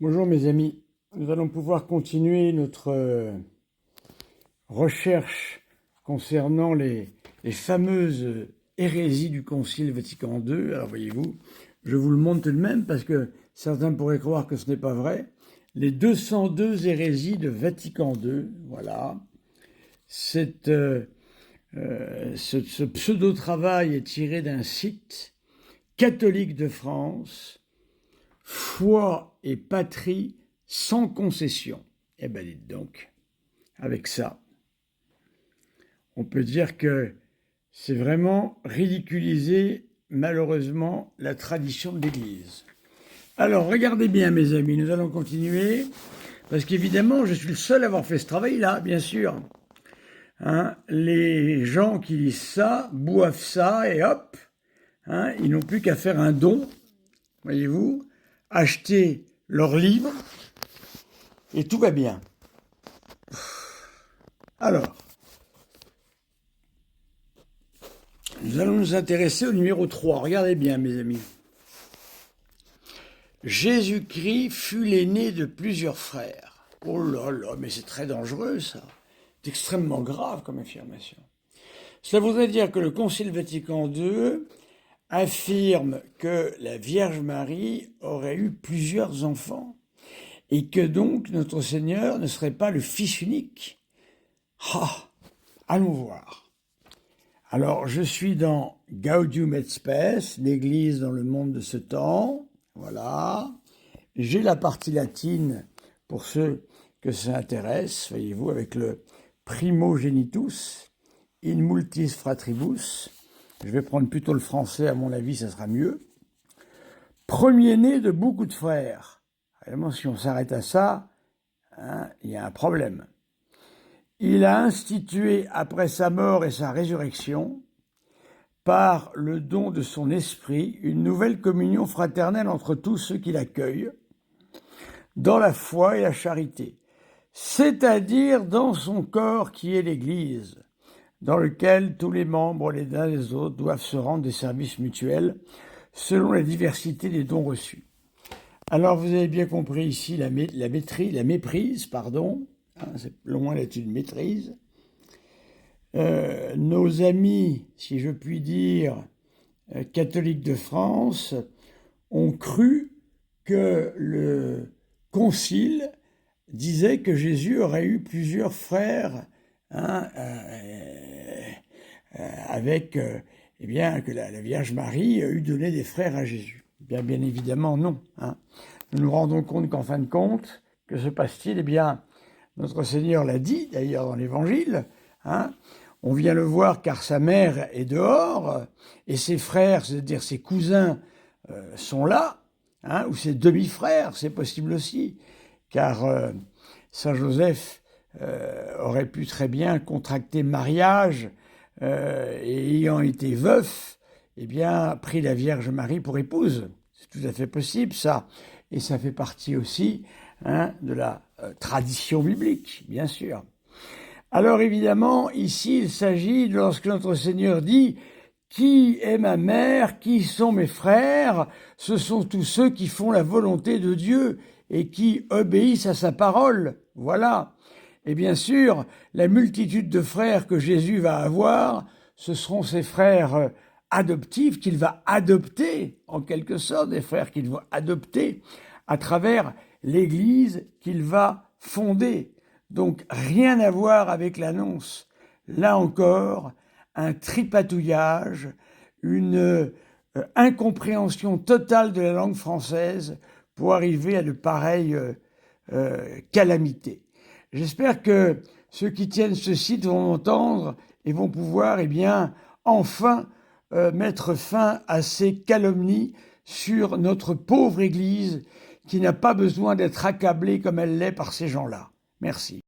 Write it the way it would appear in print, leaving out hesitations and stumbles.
Bonjour mes amis, nous allons pouvoir continuer notre recherche concernant les fameuses hérésies du Concile Vatican II. Alors voyez-vous, je vous le montre tout de même parce que certains pourraient croire que ce n'est pas vrai. Les 202 hérésies de Vatican II, voilà. Ce pseudo-travail est tiré d'un site catholique de France, Foi et patrie sans concession. Eh bien, dites donc, avec ça, on peut dire que c'est vraiment ridiculiser, malheureusement, la tradition de l'Église. Alors, regardez bien, mes amis, nous allons continuer, parce qu'évidemment, je suis le seul à avoir fait ce travail-là, bien sûr. Les gens qui lisent ça, boivent ça, et hop, ils n'ont plus qu'à faire un don, voyez-vous, acheter leurs livres, et tout va bien. Alors, nous allons nous intéresser au numéro 3. Regardez bien, mes amis. Jésus-Christ fut l'aîné de plusieurs frères. Oh là là, mais c'est très dangereux, ça. C'est extrêmement grave comme affirmation. Cela voudrait dire que le Concile Vatican II affirme que la Vierge Marie aurait eu plusieurs enfants et que donc notre Seigneur ne serait pas le Fils unique. Ah, allons voir. Alors, je suis dans Gaudium et Spes, l'Église dans le monde de ce temps. Voilà. J'ai la partie latine pour ceux que ça intéresse, voyez-vous, avec le primogenitus, in multis fratribus. Je vais prendre plutôt le français, à mon avis, ça sera mieux. Premier-né de beaucoup de frères. Vraiment, si on s'arrête à ça, il y a un problème. Il a institué, après sa mort et sa résurrection, par le don de son esprit, une nouvelle communion fraternelle entre tous ceux qui l'accueillent, dans la foi et la charité, c'est-à-dire dans son corps qui est l'Église, dans lequel tous les membres, les uns les autres, doivent se rendre des services mutuels, selon la diversité des dons reçus. Alors, vous avez bien compris ici la méprise, c'est loin d'être une maîtrise. Nos amis, si je puis dire, catholiques de France, ont cru que le Concile disait que Jésus aurait eu plusieurs frères, avec, que la Vierge Marie a eu donné des frères à Jésus. Bien évidemment, non. Nous nous rendons compte qu'en fin de compte, que se passe-t-il? Eh bien, notre Seigneur l'a dit, d'ailleurs, dans l'Évangile, on vient le voir car sa mère est dehors, et ses frères, c'est-à-dire ses cousins, sont là, ou ses demi-frères, c'est possible aussi, car Saint Joseph aurait pu très bien contracter mariage, et ayant été veuf, eh bien, pris la Vierge Marie pour épouse. C'est tout à fait possible, ça. Et ça fait partie aussi de la tradition biblique, bien sûr. Alors évidemment, ici, il s'agit, lorsque notre Seigneur dit « Qui est ma mère? Qui sont mes frères ?» Ce sont tous ceux qui font la volonté de Dieu et qui obéissent à sa parole. Voilà. Et bien sûr, la multitude de frères que Jésus va avoir, ce seront ses frères adoptifs qu'il va adopter, en quelque sorte, des frères qu'il va adopter à travers l'Église qu'il va fonder. Donc, rien à voir avec l'annonce. Là encore, un tripatouillage, une incompréhension totale de la langue française pour arriver à de pareilles calamités. J'espère que ceux qui tiennent ce site vont m'entendre et vont pouvoir, enfin mettre fin à ces calomnies sur notre pauvre Église qui n'a pas besoin d'être accablée comme elle l'est par ces gens-là. Merci.